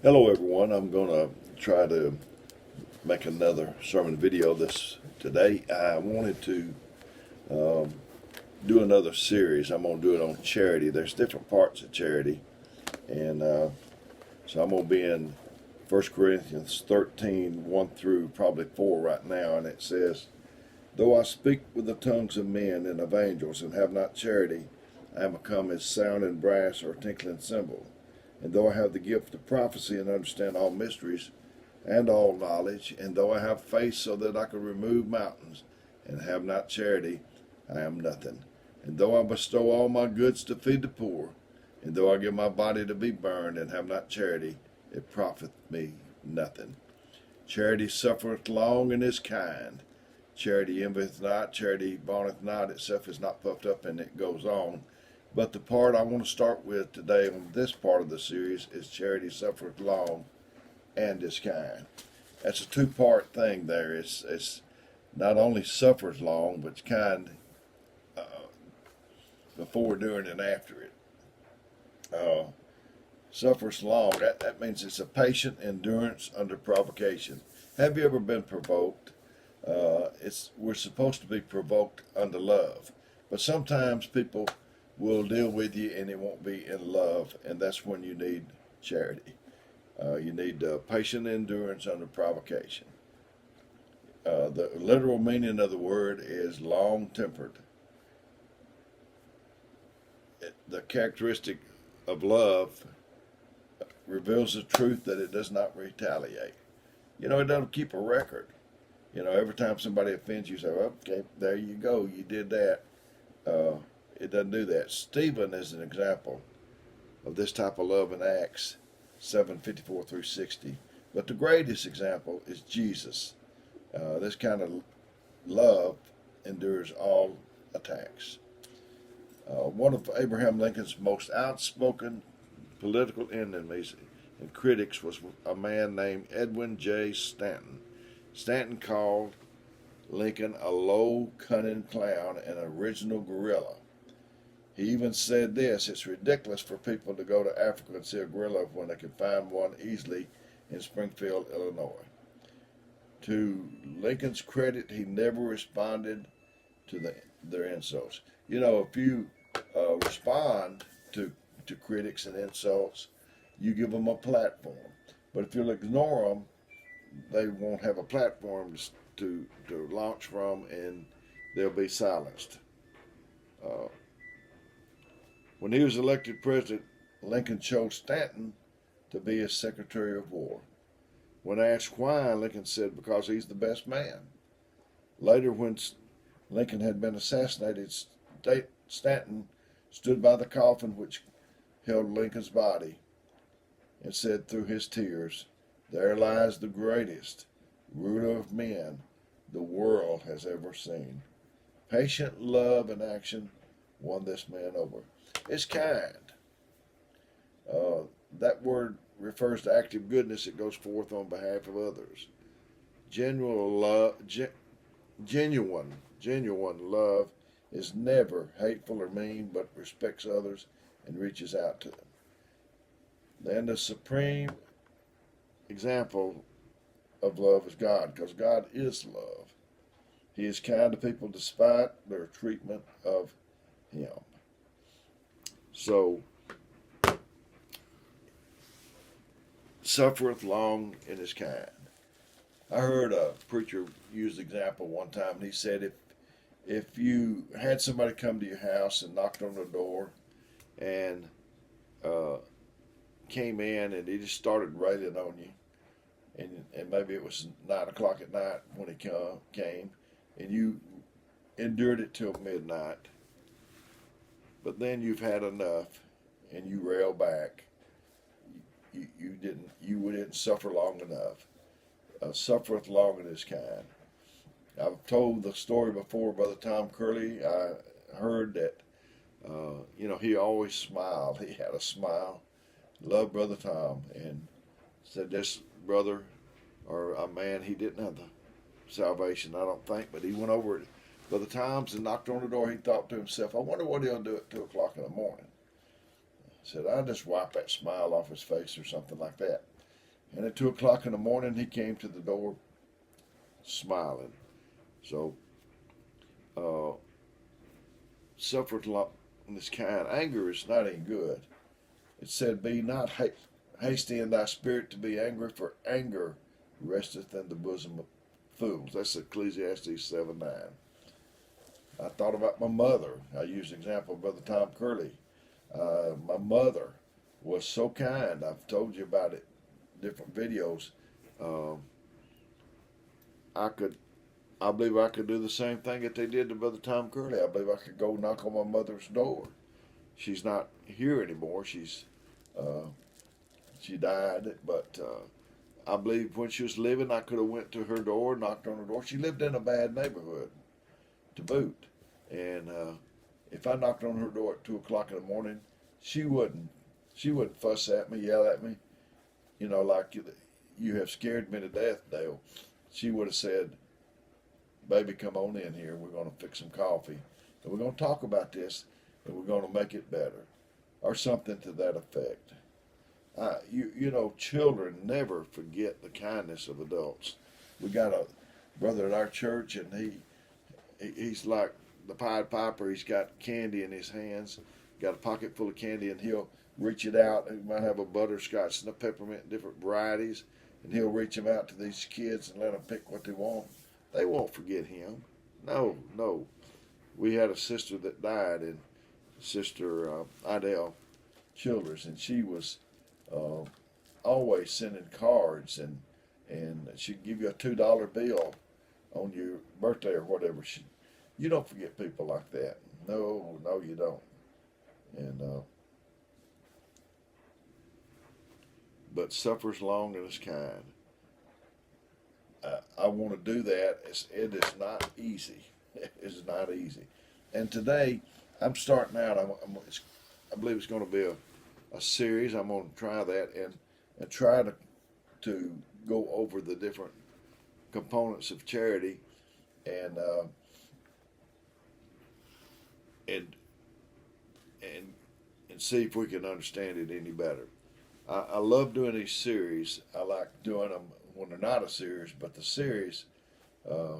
Hello, everyone. I'm going to try to make another sermon video this today. I wanted to um, do another series. I'm going to do it on charity. There's different parts of charity, and so I'm going to be in 1 Corinthians 13, 1 through probably 4 right now, and it says, "Though I speak with the tongues of men and of angels and have not charity, I am become as sounding brass or tinkling cymbal. And though I have the gift of prophecy and understand all mysteries and all knowledge, and though I have faith so that I can remove mountains, and have not charity, I am nothing. And though I bestow all my goods to feed the poor, and though I give my body to be burned, and have not charity, it profiteth me nothing. Charity suffereth long and is kind. Charity envieth not, charity vaunteth not, itself is not puffed up, and it goes on. But the part I want to start with today on this part of the series is charity suffereth long and is kind. That's a two-part thing there. It's not only suffers long, but it's kind uh, before, during, and after it. Uh, Suffers long, that means it's a patient endurance under provocation. Have you ever been provoked? We're supposed to be provoked under love, but sometimes people will deal with you and it won't be in love, and that's when you need charity. You need patient endurance under provocation. The literal meaning of the word is long tempered. The characteristic of love reveals the truth that it does not retaliate. It doesn't keep a record. Every time somebody offends you, say, well, okay, there you go, you did that. It doesn't do that. Stephen is an example of this type of love in Acts 7:54 through 60. But the greatest example is Jesus. This kind of love endures all attacks. One of Abraham Lincoln's most outspoken political enemies and critics was a man named Edwin J. Stanton. Stanton called Lincoln a low, cunning clown and an original gorilla. He even said this: it's ridiculous for people to go to Africa and see a gorilla when they can find one easily in Springfield, Illinois. To Lincoln's credit, he never responded to their insults. If you respond to critics and insults, you give them a platform. But if you'll ignore them, they won't have a platform to launch from, and they'll be silenced. Uh, when he was elected president, Lincoln chose Stanton to be his Secretary of War. When asked why, Lincoln said, because he's the best man. Later, when Lincoln had been assassinated, Stanton stood by the coffin which held Lincoln's body and said through his tears, "There lies the greatest ruler of men the world has ever seen. Patient love and action won this man over." It's kind. That word refers to active goodness that goes forth on behalf of others. Genuine love, genuine love is never hateful or mean, but respects others and reaches out to them. Then the supreme example of love is God, because God is love. He is kind to people despite their treatment of Him. So, suffereth long and is kind. I heard a preacher use the example one time, and he said if you had somebody come to your house and knocked on the door and uh, came in and he just started railing on you, and maybe it was 9 o'clock at night when he came, and you endured it till midnight, but then you've had enough and you rail back. You didn't suffer long enough. Suffereth long and is kind. I've told the story before, Brother Tom Curley. I heard that, he always smiled. He had a smile. Loved Brother Tom, and said this brother, or a man, he didn't have the salvation, I don't think, but he went over to Brother Tom's and knocked on the door. He thought to himself, I wonder what he'll do at 2 o'clock in the morning. Said, I'll just wipe that smile off his face or something like that. And at 2 o'clock in the morning, he came to the door smiling. So, uh, suffered a lot in this kind. Anger is not any good. It said, "Be not hasty in thy spirit to be angry, for anger resteth in the bosom of fools." That's Ecclesiastes 7:9. I thought about my mother. I used the example of Brother Tom Curley. My mother was so kind. I've told you about it, different videos. Um, I could, I believe I could do the same thing that they did to Brother Tom Curley. I believe I could go knock on my mother's door. She's not here anymore. Uh, she died, but I believe when she was living, I could have went to her door, knocked on her door. She lived in a bad neighborhood, to boot, and if I knocked on her door at 2 o'clock in the morning, she wouldn't. She wouldn't fuss at me, yell at me, like you have scared me to death, Dale. She would have said, "Baby, come on in here. We're going to fix some coffee, and we're going to talk about this, and we're going to make it better," or something to that effect. Children never forget the kindness of adults. We got a brother at our church, and he's like the Pied Piper. He's got candy in his hands, got a pocket full of candy, and he'll reach it out. He might have a butterscotch and a peppermint, different varieties, and he'll reach them out to these kids and let them pick what they want. They won't forget him. No, no. We had a sister that died, and Sister Idell Childers, and she was always sending cards, and she'd give you a $2 bill on your birthday or whatever. You don't forget people like that. No, no, you don't. And but suffers long and is kind. I want to do that. It is not easy. It is not easy. And today, I'm starting out. I believe it's going to be a series. I'm going to try that and try to go over the different components of charity and and and see if we can understand it any better. I love doing these series. I like doing them when they're not a series, but the series,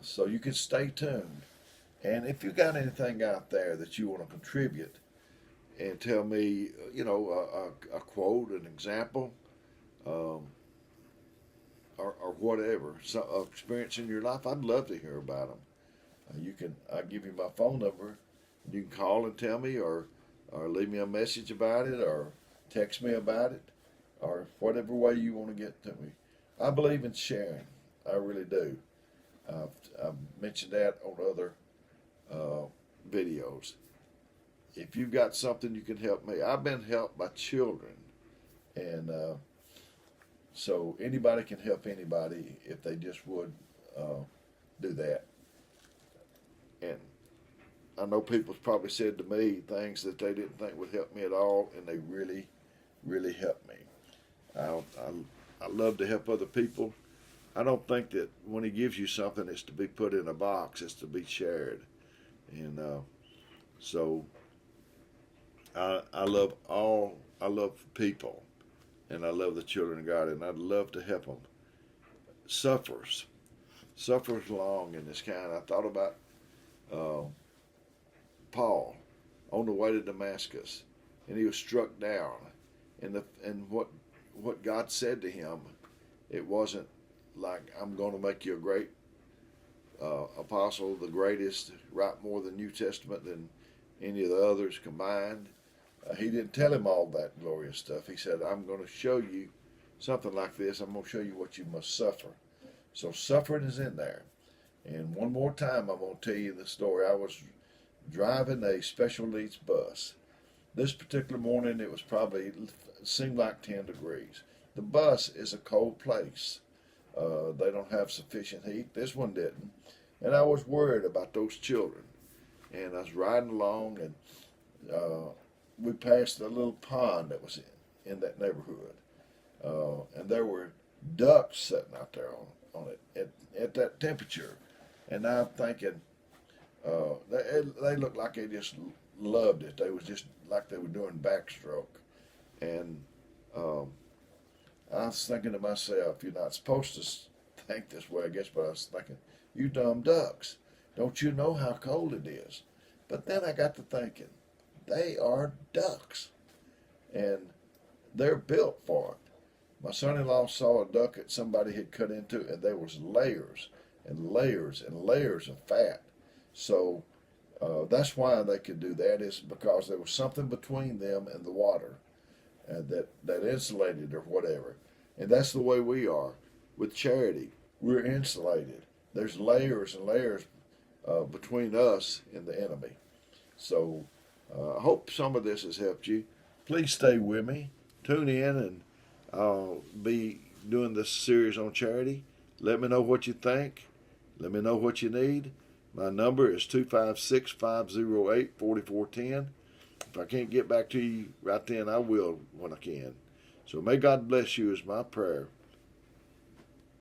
so you can stay tuned. And if you got anything out there that you want to contribute and tell me, a quote, an example, or whatever, some experience in your life, I'd love to hear about them. I'll give you my phone number. You can call and tell me, or leave me a message about it, or text me about it, or whatever way you want to get to me. I believe in sharing. I really do. I've mentioned that on other videos. If you've got something you can help me, I've been helped by children, and so anybody can help anybody if they just would do that. And I know people's probably said to me things that they didn't think would help me at all, and they really, really helped me. I love to help other people. I don't think that when he gives you something, it's to be put in a box. It's to be shared. And so I love people, and I love the children of God, and I'd love to help them. Suffers long in this kind. I thought about Paul on the way to Damascus, and he was struck down, and what God said to him, it wasn't like, "I'm going to make you a great apostle, the greatest, write more the New Testament than any of the others combined." He didn't tell him all that glorious stuff. He said, "I'm going to show you something like this. I'm going to show you what you must suffer." So suffering is in there. And one more time, I'm going to tell you the story. I was driving a special needs bus. This particular morning, it seemed like 10 degrees. The bus is a cold place. They don't have sufficient heat. This one didn't. And I was worried about those children. And I was riding along, and we passed a little pond that was in that neighborhood. And there were ducks sitting out there on it at that temperature. And I'm thinking, they looked like they just loved it. They was just like they were doing backstroke. And I was thinking to myself, you're not supposed to think this way, I guess, but I was thinking, you dumb ducks, don't you know how cold it is? But then I got to thinking, they are ducks, and they're built for it. My son-in-law saw a duck that somebody had cut into, and there was layers and layers and layers of fat. So that's why they could do that, is because there was something between them and the water that insulated or whatever. And that's the way we are with charity. We're insulated. There's layers and layers between us and the enemy. So I hope some of this has helped you. Please stay with me. Tune in, and I'll be doing this series on charity. Let me know what you think. Let me know what you need. My number is 256-508-4410. If I can't get back to you right then, I will when I can. So may God bless you is my prayer.